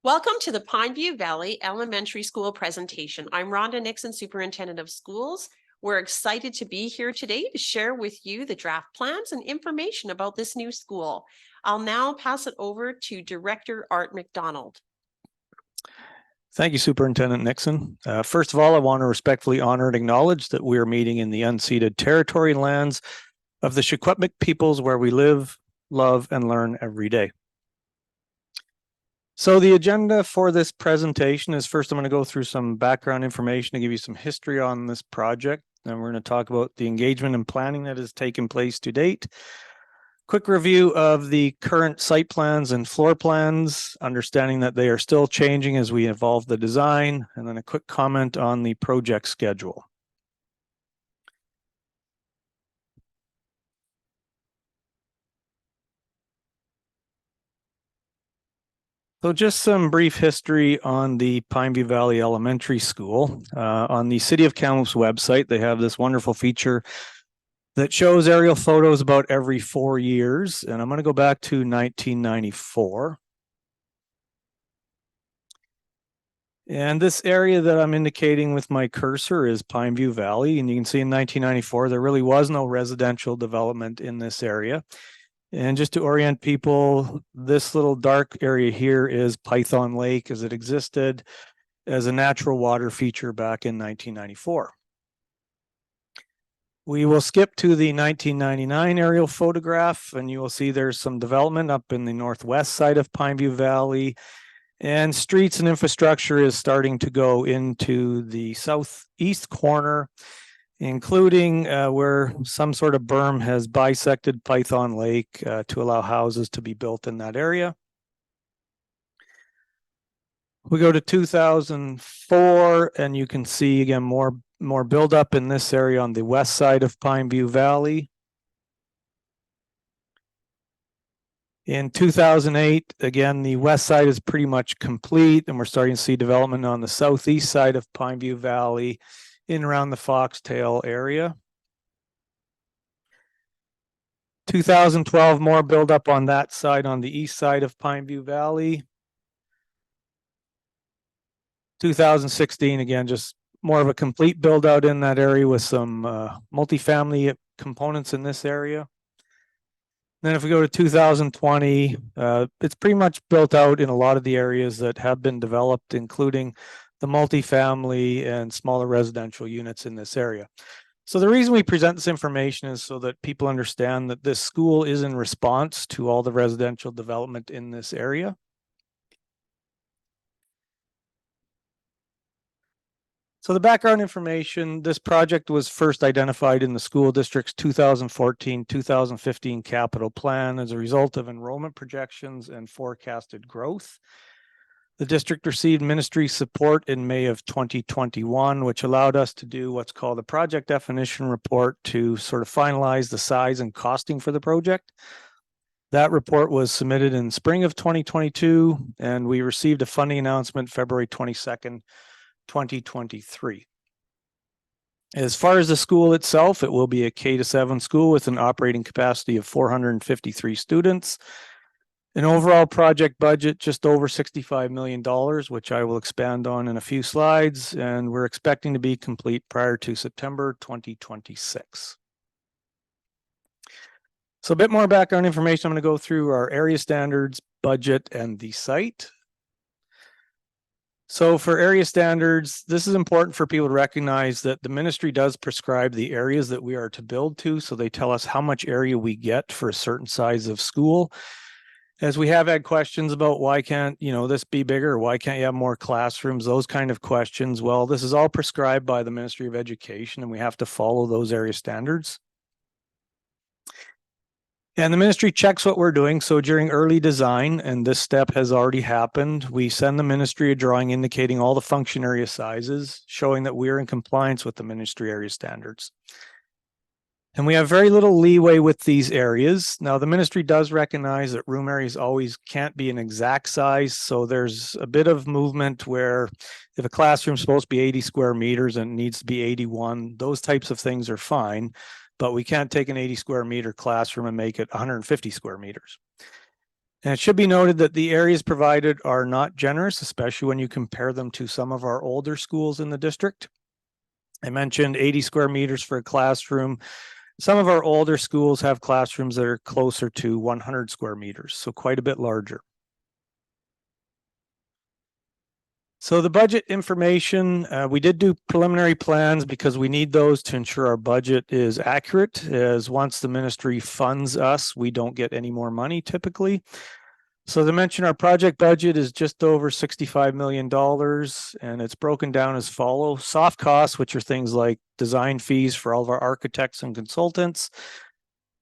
Welcome to the Pineview Valley Elementary School presentation. I'm Rhonda Nixon, Superintendent of Schools. We're excited to be here today to share with you the draft plans and information about this new school. I'll now pass it over to Director Art McDonald. Thank you, Superintendent Nixon. First of all, I want to respectfully honor and acknowledge that we are meeting in the unceded territory and lands of the Secwepemc peoples where we live, love, and learn every day. So the agenda for this presentation is first I'm going to go through some background information to give you some history on this project. Then we're going to talk about the engagement and planning that has taken place to date. Quick review of the current site plans and floor plans, understanding that they are still changing as we evolve the design, and then a quick comment on the project schedule. So just some brief history on the Pineview Valley Elementary School. On the City of Kamloops website, they have this wonderful feature that shows aerial photos about every 4 years. And I'm going to go back to 1994. And this area that I'm indicating with my cursor is Pineview Valley. And you can see in 1994, there really was no residential development in this area. And just to orient people, this little dark area here is Python Lake as it existed as a natural water feature back in 1994. We will skip to the 1999 aerial photograph, and you will see there's some development up in the northwest side of Pineview Valley, and streets and infrastructure is starting to go into the southeast corner, including where some sort of berm has bisected Python Lake to allow houses to be built in that area. We go to 2004, and you can see again more buildup in this area on the west side of Pineview Valley. In 2008, again, the west side is pretty much complete, and we're starting to see development on the southeast side of Pineview Valley in around the Foxtail area. 2012, more buildup on that side on the east side of Pineview Valley. 2016, again, just more of a complete build out in that area with some multifamily components in this area. Then if we go to 2020, it's pretty much built out in a lot of the areas that have been developed, including the multifamily and smaller residential units in this area. So the reason we present this information is so that people understand that this school is in response to all the residential development in this area. So the background information, this project was first identified in the school district's 2014-2015 capital plan as a result of enrollment projections and forecasted growth. The district received ministry support in May of 2021, which allowed us to do what's called a project definition report to sort of finalize the size and costing for the project. That report was submitted in spring of 2022, and we received a funding announcement February 22nd, 2023. As far as the school itself, it will be a K-7 school with an operating capacity of 453 students. An overall project budget just over $65 million, which I will expand on in a few slides, and we're expecting to be complete prior to September 2026. So a bit more background information. I'm going to go through our area standards, budget, and the site. So for area standards, this is important for people to recognize that the ministry does prescribe the areas that we are to build to. So they tell us how much area we get for a certain size of school. As we have had questions about why can't, this be bigger, or why can't you have more classrooms, those kind of questions. Well, this is all prescribed by the Ministry of Education, and we have to follow those area standards. And the ministry checks what we're doing. So during early design, and this step has already happened, we send the ministry a drawing indicating all the function area sizes, showing that we're in compliance with the ministry area standards. And we have very little leeway with these areas. Now, the ministry does recognize that room areas always can't be an exact size. So there's a bit of movement where if a classroom is supposed to be 80 square meters and it needs to be 81, those types of things are fine. But we can't take an 80 square meter classroom and make it 150 square meters. And it should be noted that the areas provided are not generous, especially when you compare them to some of our older schools in the district. I mentioned 80 square meters for a classroom. Some of our older schools have classrooms that are closer to 100 square meters, so quite a bit larger. So the budget information, we did do preliminary plans because we need those to ensure our budget is accurate, as once the ministry funds us, we don't get any more money typically. So as I mentioned, our project budget is just over $65 million, and it's broken down as follows. Soft costs, which are things like design fees for all of our architects and consultants,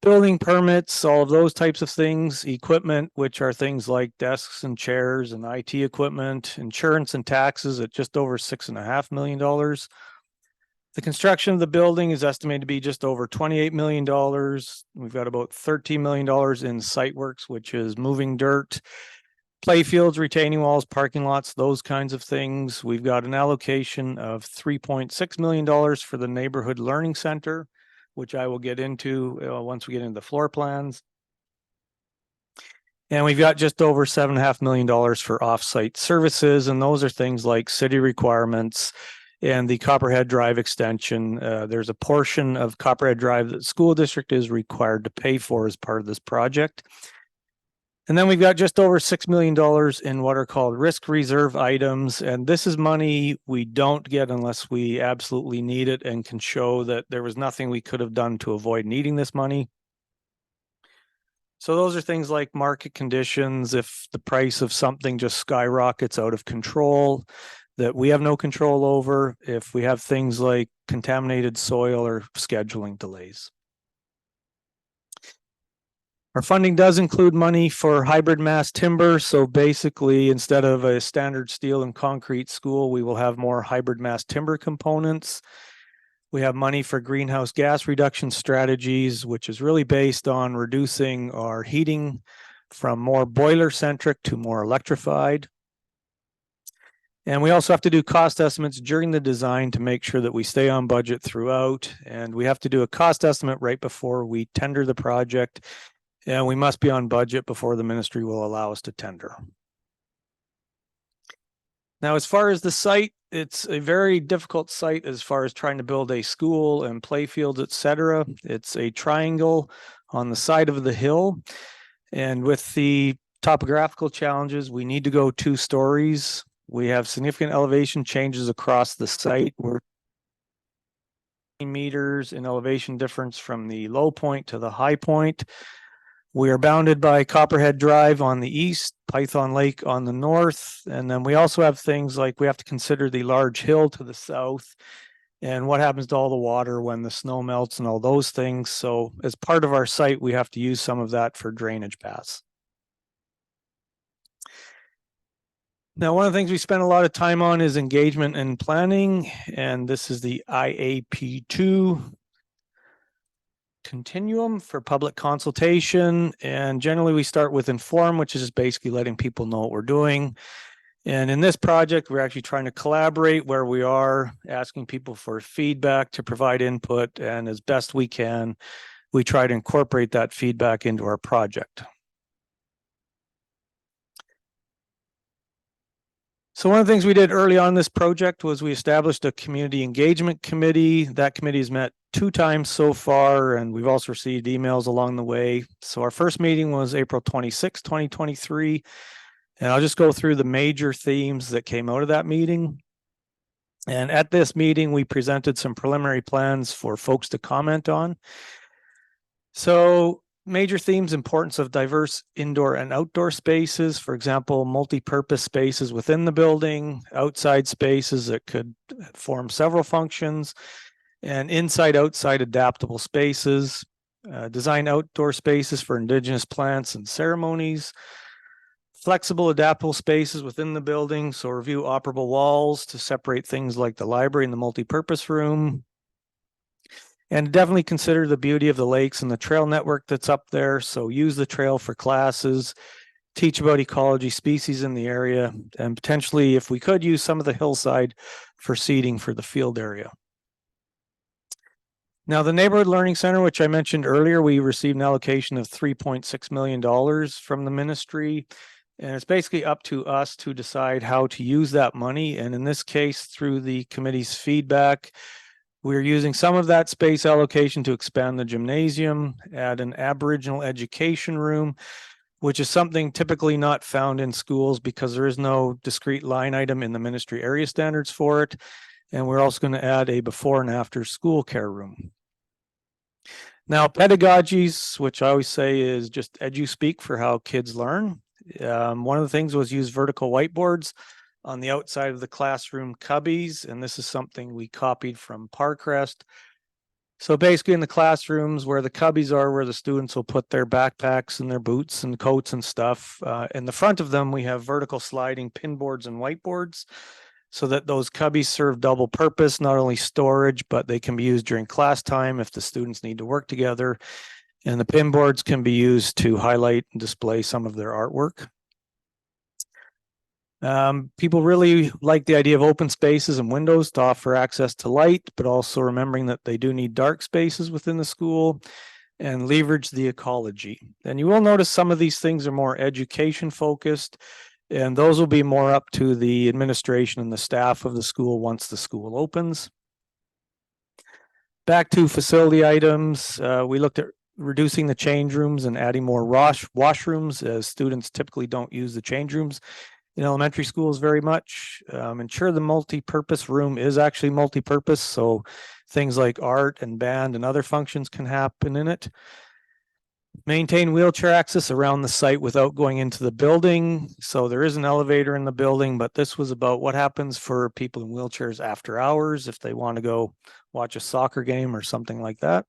building permits, all of those types of things, equipment, which are things like desks and chairs and IT equipment, insurance and taxes at just over $6.5 million. The construction of the building is estimated to be just over $28 million. We've got about $13 million in site works, which is moving dirt, play fields, retaining walls, parking lots, those kinds of things. We've got an allocation of $3.6 million for the neighborhood learning center, which I will get into once we get into the floor plans. And we've got just over $7.5 million for offsite services. And those are things like city requirements and the Copperhead Drive extension. There's a portion of Copperhead Drive that the school district is required to pay for as part of this project. And then we've got just over $6 million in what are called risk reserve items. And this is money we don't get unless we absolutely need it and can show that there was nothing we could have done to avoid needing this money. So those are things like market conditions. If the price of something just skyrockets out of control that we have no control over, if we have things like contaminated soil or scheduling delays. Our funding does include money for hybrid mass timber. So basically, instead of a standard steel and concrete school, we will have more hybrid mass timber components. We have money for greenhouse gas reduction strategies, which is really based on reducing our heating from more boiler centric to more electrified. And we also have to do cost estimates during the design to make sure that we stay on budget throughout. And we have to do a cost estimate right before we tender the project. And we must be on budget before the ministry will allow us to tender. Now, as far as the site, it's a very difficult site as far as trying to build a school and play fields, etc. It's a triangle on the side of the hill. And with the topographical challenges, we need to go 2 stories. We have significant elevation changes across the site. We're meters in elevation difference from the low point to the high point. We are bounded by Copperhead Drive on the east, Python Lake on the north, and then we also have things like we have to consider the large hill to the south and what happens to all the water when the snow melts and all those things. So as part of our site, we have to use some of that for drainage paths. Now, one of the things we spend a lot of time on is engagement and planning, and this is the IAP2 continuum for public consultation. And generally we start with inform, which is just basically letting people know what we're doing. And in this project, we're actually trying to collaborate where we are, asking people for feedback to provide input. And as best we can, we try to incorporate that feedback into our project. So one of the things we did early on this project was we established a community engagement committee. That committee has met 2 times so far, and we've also received emails along the way. So our first meeting was April 26, 2023. And I'll just go through the major themes that came out of that meeting. And at this meeting, we presented some preliminary plans for folks to comment on. So major themes: importance of diverse indoor and outdoor spaces, for example, multi-purpose spaces within the building, outside spaces that could form several functions, and inside-outside adaptable spaces, design outdoor spaces for Indigenous plants and ceremonies, flexible adaptable spaces within the building, so review operable walls to separate things like the library and the multi-purpose room, and definitely consider the beauty of the lakes and the trail network that's up there. So use the trail for classes, teach about ecology, species in the area, and potentially, if we could, use some of the hillside for seeding for the field area. Now, the Neighborhood Learning Center, which I mentioned earlier, we received an allocation of $3.6 million from the ministry. And it's basically up to us to decide how to use that money. And in this case, through the committee's feedback, we're using some of that space allocation to expand the gymnasium, add an Aboriginal education room, which is something typically not found in schools because there is no discrete line item in the ministry area standards for it. And we're also going to add a before and after school care room. Now, pedagogies, which I always say is just edu-speak for how kids learn. One of the things was use vertical whiteboards on the outside of the classroom cubbies, and this is something we copied from Parkrest. So basically in the classrooms where the cubbies are, where the students will put their backpacks and their boots and coats and stuff, in the front of them, we have vertical sliding pin boards and whiteboards so that those cubbies serve double purpose, not only storage, but they can be used during class time if the students need to work together. And the pin boards can be used to highlight and display some of their artwork. People really like the idea of open spaces and windows to offer access to light, but also remembering that they do need dark spaces within the school and leverage the ecology. And you will notice some of these things are more education focused, and those will be more up to the administration and the staff of the school once the school opens. Back to facility items, we looked at reducing the change rooms and adding more washrooms, as students typically don't use the change rooms in elementary schools very much. Ensure the multi-purpose room is actually multi-purpose, so things like art and band and other functions can happen in it. Maintain wheelchair access around the site without going into the building. So there is an elevator in the building, but this was about what happens for people in wheelchairs after hours if they want to go watch a soccer game or something like that.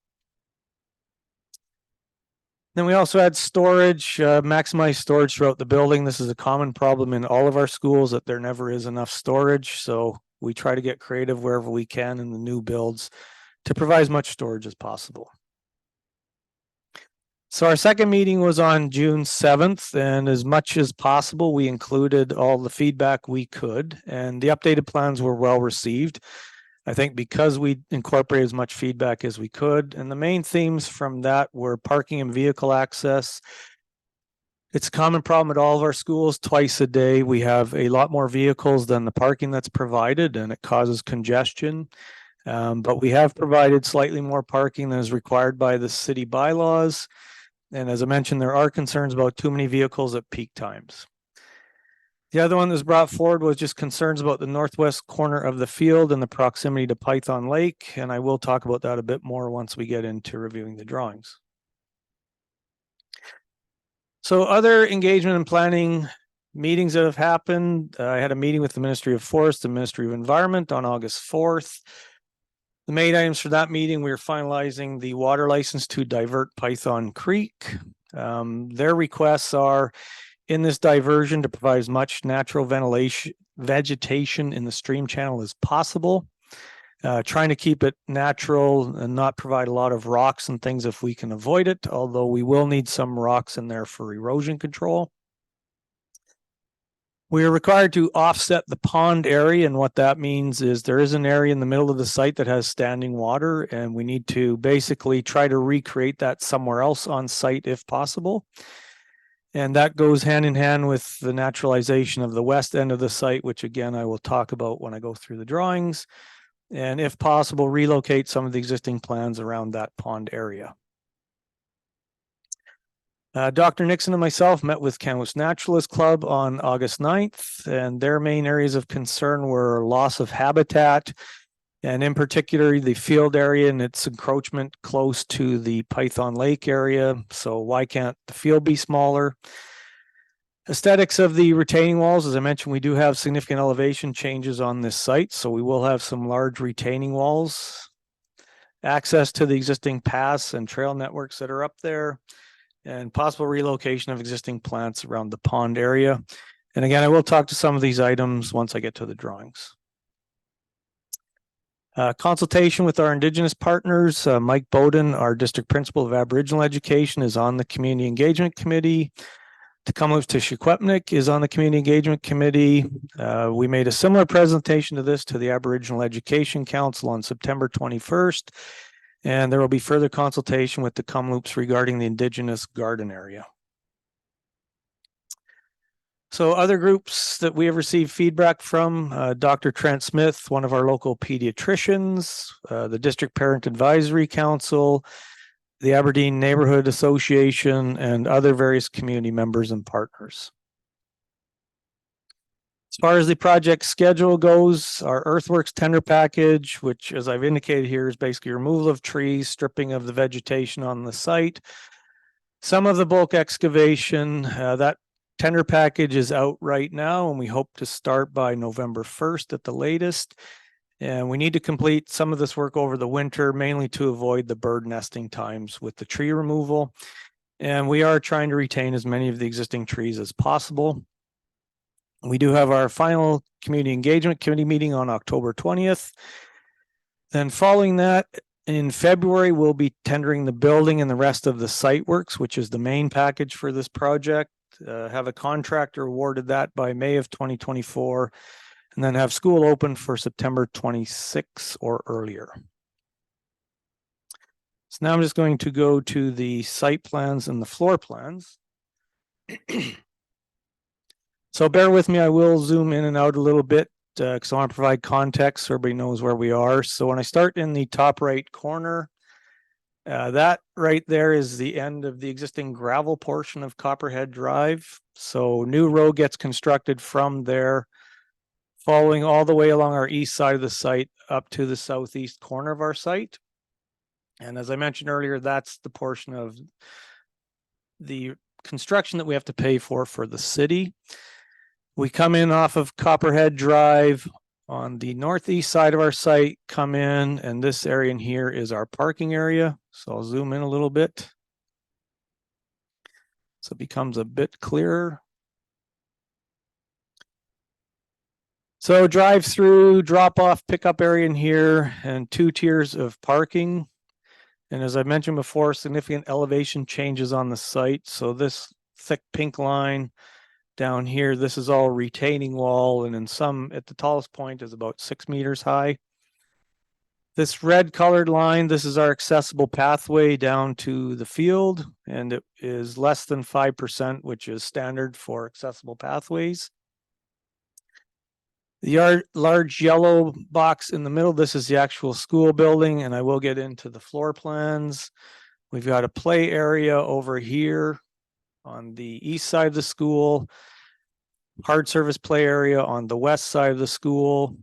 Then we also had storage, maximize storage throughout the building. This is a common problem in all of our schools, that there never is enough storage. So we try to get creative wherever we can in the new builds to provide as much storage as possible. So our second meeting was on June 7th, and as much as possible, we included all the feedback we could, and the updated plans were well received. I think because we incorporated as much feedback as we could, and the main themes from that were parking and vehicle access. It's a common problem at all of our schools. Twice a day, we have a lot more vehicles than the parking that's provided, and it causes congestion. But we have provided slightly more parking than is required by the city bylaws. And as I mentioned, there are concerns about too many vehicles at peak times. The other one that was brought forward was just concerns about the northwest corner of the field and the proximity to Python Lake. And I will talk about that a bit more once we get into reviewing the drawings. So other engagement and planning meetings that have happened. I had a meeting with the Ministry of Forest and Ministry of Environment on August 4th. The main items for that meeting, we were finalizing the water license to divert Python Creek. Their requests are in this diversion to provide as much natural vegetation in the stream channel as possible. Trying to keep it natural and not provide a lot of rocks and things if we can avoid it, although we will need some rocks in there for erosion control. We are required to offset the pond area, and what that means is there is an area in the middle of the site that has standing water, and we need to basically try to recreate that somewhere else on site if possible. And that goes hand in hand with the naturalization of the west end of the site, which again, I will talk about when I go through the drawings. And if possible, relocate some of the existing plans around that pond area. Dr. Nixon and myself met with Kamloops Naturalist Club on August 9th, and their main areas of concern were loss of habitat, and in particular, the field area and its encroachment close to the Python Lake area. So why can't the field be smaller? Aesthetics of the retaining walls. As I mentioned, we do have significant elevation changes on this site, so we will have some large retaining walls. Access to the existing paths and trail networks that are up there, and possible relocation of existing plants around the pond area. And again, I will talk to some of these items once I get to the drawings. Consultation with our Indigenous partners. Mike Bowden, our District Principal of Aboriginal Education, is on the Community Engagement Committee. Tecumseh is on the Community Engagement Committee. We made a similar presentation to this to the Aboriginal Education Council on September 21st. And there will be further consultation with the Kamloops regarding the Indigenous garden area. So other groups that we have received feedback from, Dr. Trent Smith, one of our local pediatricians, the District Parent Advisory Council, the Aberdeen Neighborhood Association, and other various community members and partners. As far as the project schedule goes, our earthworks tender package, which as I've indicated here is basically removal of trees, stripping of the vegetation on the site, some of the bulk excavation, that tender package is out right now, and we hope to start by November 1st at the latest. And we need to complete some of this work over the winter, mainly to avoid the bird nesting times with the tree removal. And we are trying to retain as many of the existing trees as possible. We do have our final community engagement committee meeting on October 20th. Then following that, in February, we'll be tendering the building and the rest of the site works, which is the main package for this project. Have a contractor awarded that by May of 2024, and then have school open for September 26 or earlier. So now I'm just going to go to the site plans and the floor plans. So bear with me, I will zoom in and out a little bit because I want to provide context so everybody knows where we are. So when I start in the top right corner, that right there is the end of the existing gravel portion of Copperhead Drive. So new road gets constructed from there, following all the way along our east side of the site up to the southeast corner of our site. And as I mentioned earlier, that's the portion of the construction that we have to pay for the city. We come in off of Copperhead Drive on the northeast side of our site, come in, and this area in here is our parking area. So I'll zoom in a little bit. So it becomes a bit clearer. So drive through, drop off, pickup area in here, and 2 tiers of parking. And as I mentioned before, significant elevation changes on the site. So this thick pink line down here, this is all retaining wall, and in some, at the tallest point is about 6 meters high. This red colored line, this is our accessible pathway down to the field, and it is less than 5%, which is standard for accessible pathways. The large yellow box in the middle, this is the actual school building, and I will get into the floor plans. We've got a play area over here on the east side of the school, hard surface play area on the west side of the school.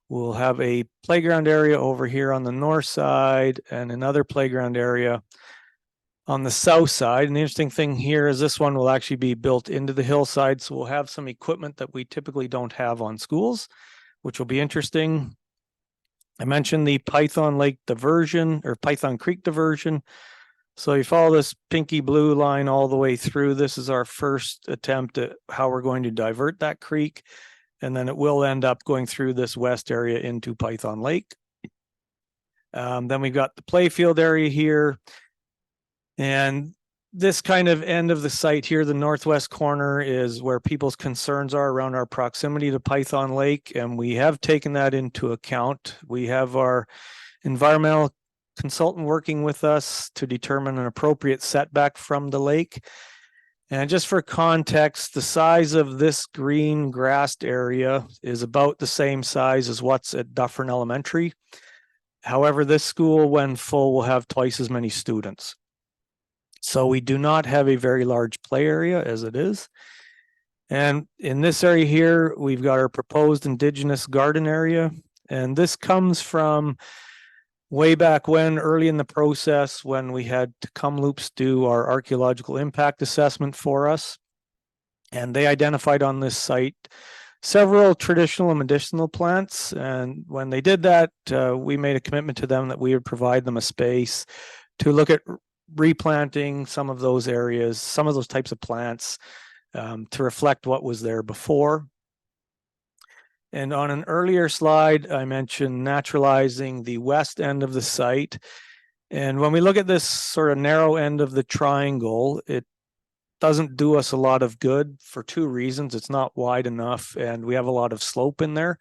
We'll have a playground area over here on the north side and another playground area on the south side. And the interesting thing here is this one will actually be built into the hillside. So we'll have some equipment that we typically don't have on schools, which will be interesting. I mentioned the Python Lake diversion or Python Creek diversion. So you follow this pinky blue line all the way through. This is our first attempt at how we're going to divert that creek. And then it will end up going through this west area into Python Lake. Then we've got the playfield area here. And this kind of end of the site here, the northwest corner, is where people's concerns are around our proximity to Python Lake. And we have taken that into account. We have our environmental consultant working with us to determine an appropriate setback from the lake. And just for context, the size of this green grassed area is about the same size as what's at Dufferin Elementary. However, this school, when full, will have twice as many students. So we do not have a very large play area as it is. And in this area here, we've got our proposed Indigenous garden area. And this comes from way back when, early in the process, when we had Kamloops do our archaeological impact assessment for us. And they identified on this site several traditional and medicinal plants. And when they did that, we made a commitment to them that we would provide them a space to look at replanting some of those areas, some of those types of plants, to reflect what was there before. And on an earlier slide, I mentioned naturalizing the west end of the site. And when we look at this sort of narrow end of the triangle, it doesn't do us a lot of good for 2 reasons. It's not wide enough, and we have a lot of slope in there.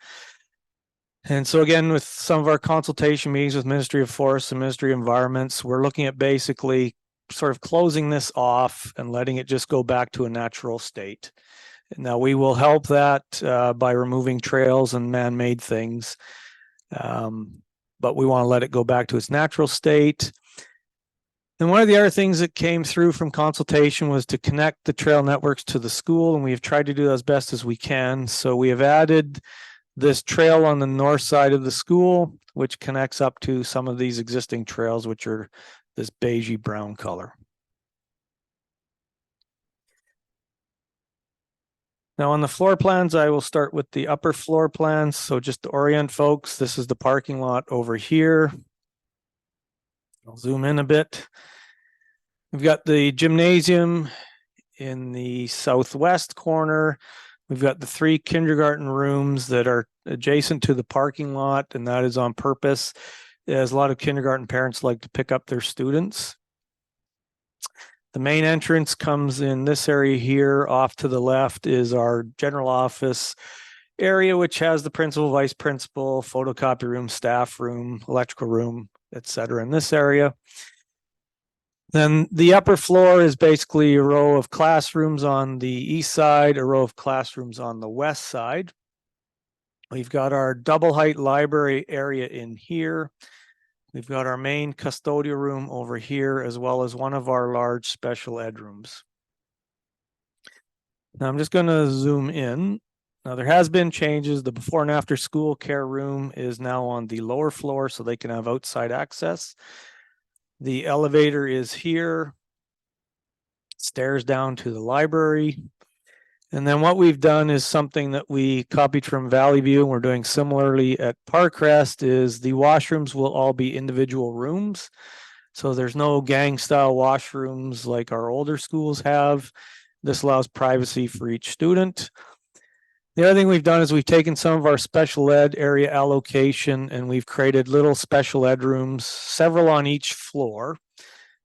And so again, with some of our consultation meetings with Ministry of Forests and Ministry of Environments, we're looking at basically sort of closing this off and letting it just go back to a natural state. Now, we will help that by removing trails and man-made things, but we want to let it go back to its natural state. And one of the other things that came through from consultation was to connect the trail networks to the school, and we've tried to do that as best as we can. So we have added this trail on the north side of the school, which connects up to some of these existing trails, which are this beigey brown color. Now on the floor plans, I will start with the upper floor plans. So just to orient folks, this is the parking lot over here. I'll zoom in a bit. We've got the gymnasium in the southwest corner. We've got the 3 kindergarten rooms that are adjacent to the parking lot, and that is on purpose, as a lot of kindergarten parents like to pick up their students. The main entrance comes in this area here. Off to the left is our general office area, which has the principal, vice principal, photocopy room, staff room, electrical room, etc. in this area. Then the upper floor is basically a row of classrooms on the east side, a row of classrooms on the west side. We've got our double height library area in here. We've got our main custodial room over here, as well as one of our large special ed rooms. Now I'm just going to zoom in. Now there has been changes. The before and after school care room is now on the lower floor so they can have outside access. The elevator is here, stairs down to the library. And then what we've done is something that we copied from Valley View, and we're doing similarly at Parkrest, is the washrooms will all be individual rooms. So there's no gang style washrooms like our older schools have. This allows privacy for each student. The other thing we've done is we've taken some of our special ed area allocation and we've created little special ed rooms, several on each floor.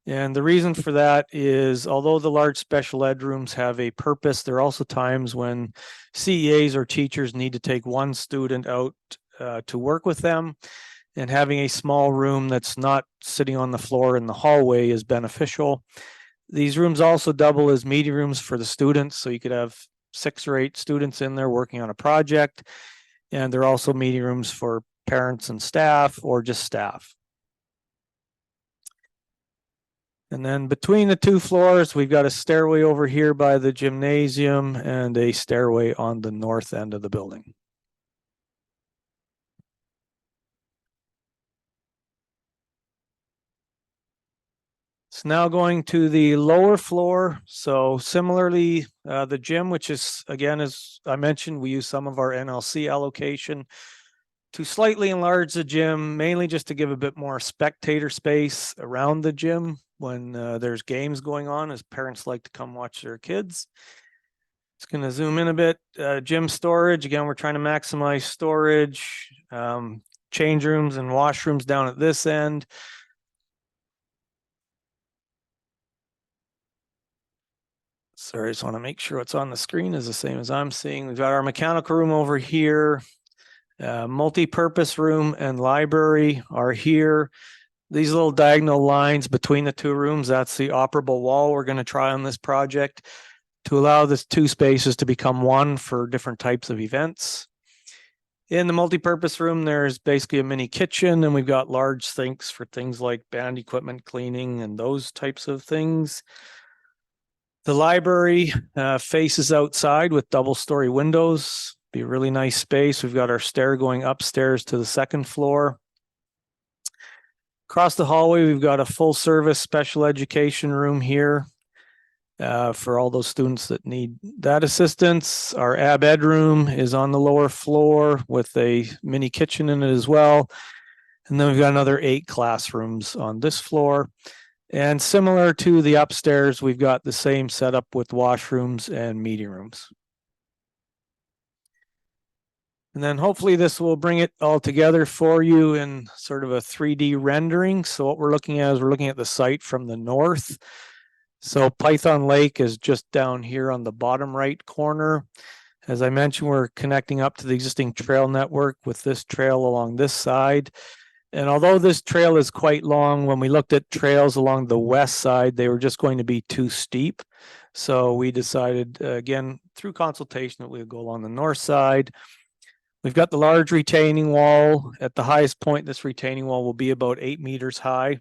And the reason for that is, although the large special ed rooms have a purpose, there are also times when CEAs or teachers need to take one student out to work with them. And having a small room that's not sitting on the floor in the hallway is beneficial. These rooms also double as meeting rooms for the students, so you could have 6 or 8 students in there working on a project. And they're also meeting rooms for parents and staff, or just staff. And then between the 2 floors, we've got a stairway over here by the gymnasium and a stairway on the north end of the building. It's now going to the lower floor. So similarly, the gym, which is, again, as I mentioned, we use some of our NLC allocation to slightly enlarge the gym, mainly just to give a bit more spectator space around the gym when there's games going on, as parents like to come watch their kids. It's going to zoom in a bit. Gym storage, again, we're trying to maximize storage, change rooms and washrooms down at this end. Sorry, I just want to make sure what's on the screen is the same as I'm seeing. We've got our mechanical room over here. Multi-purpose room and library are here. These little diagonal lines between the 2 rooms, that's the operable wall we're going to try on this project to allow this 2 spaces to become 1 for different types of events. In the multi-purpose room, there's basically a mini kitchen, and we've got large sinks for things like band equipment cleaning and those types of things. The library faces outside with double-story windows. Be a really nice space. We've got our stair going upstairs to the 2nd floor. Across the hallway, we've got a full-service special education room here for all those students that need that assistance. Our ab ed room is on the lower floor with a mini kitchen in it as well. And then we've got another 8 classrooms on this floor. And similar to the upstairs, we've got the same setup with washrooms and meeting rooms. And then hopefully this will bring it all together for you in sort of a 3D rendering. So what we're looking at is we're looking at the site from the north. So Python Lake is just down here on the bottom right corner. As I mentioned, we're connecting up to the existing trail network with this trail along this side. And although this trail is quite long, when we looked at trails along the west side, they were just going to be too steep. So we decided, again, through consultation, that we would go along the north side. We've got the large retaining wall. At the highest point, this retaining wall will be about 8 meters high.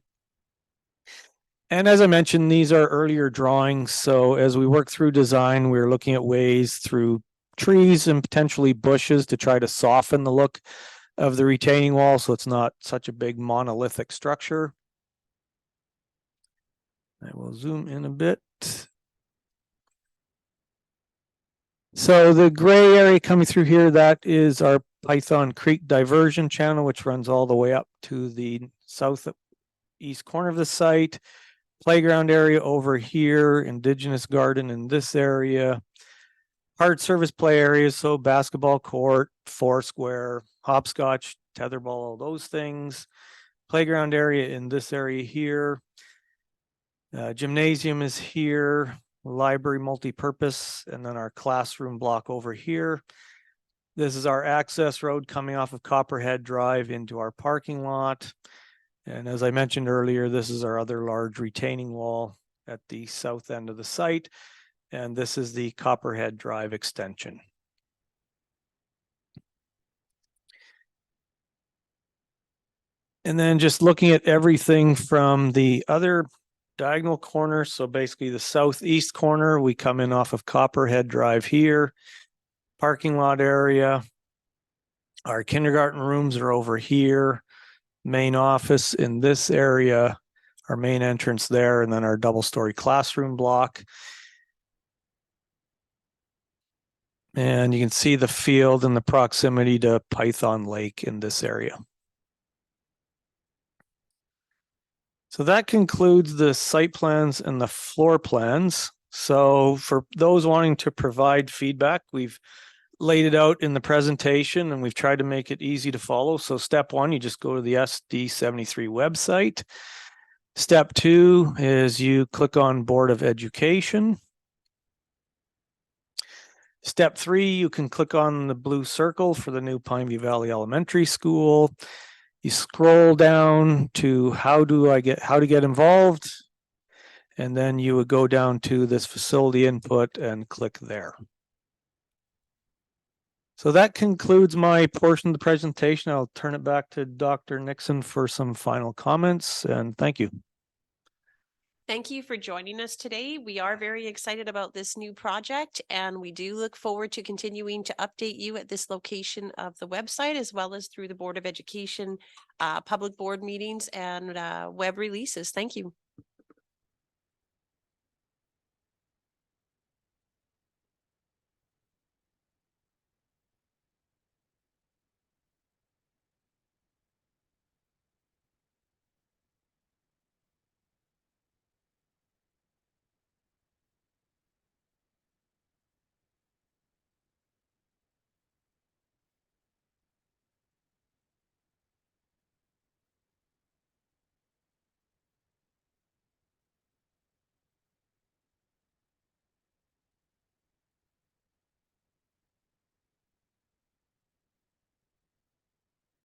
And as I mentioned, these are earlier drawings. So as we work through design, we're looking at ways through trees and potentially bushes to try to soften the look of the retaining wall so it's not such a big monolithic structure. I will zoom in a bit. So the gray area coming through here, that is our Python Creek diversion channel, which runs all the way up to the southeast corner of the site. Playground area over here, Indigenous garden in this area. Hard surface play areas, so basketball court, foursquare, hopscotch, tetherball, all those things. Playground area in this area here. Gymnasium is here. Library multi-purpose, and then our classroom block over here. This is our access road coming off of Copperhead Drive into our parking lot. And as I mentioned earlier, this is our other large retaining wall at the south end of the site. And this is the Copperhead Drive extension. And then just looking at everything from the other diagonal corner, so basically the southeast corner, we come in off of Copperhead Drive here, parking lot area. Our kindergarten rooms are over here, main office in this area, our main entrance there, and then our double-story classroom block. And you can see the field and the proximity to Python Lake in this area. So that concludes the site plans and the floor plans. So for those wanting to provide feedback, we've laid it out in the presentation and we've tried to make it easy to follow. So step one, you just go to the SD73 website. Step two is you click on Board of Education. Step three, you can click on the blue circle for the new Pineview Valley Elementary School. You scroll down to how to get involved, and then you would go down to this facility input and click there. So that concludes my portion of the presentation. I'll turn it back to Dr. Nixon for some final comments, and thank you. Thank you for joining us today. We are very excited about this new project, and we do look forward to continuing to update you at this location of the website, as well as through the Board of Education, public board meetings, and web releases. Thank you.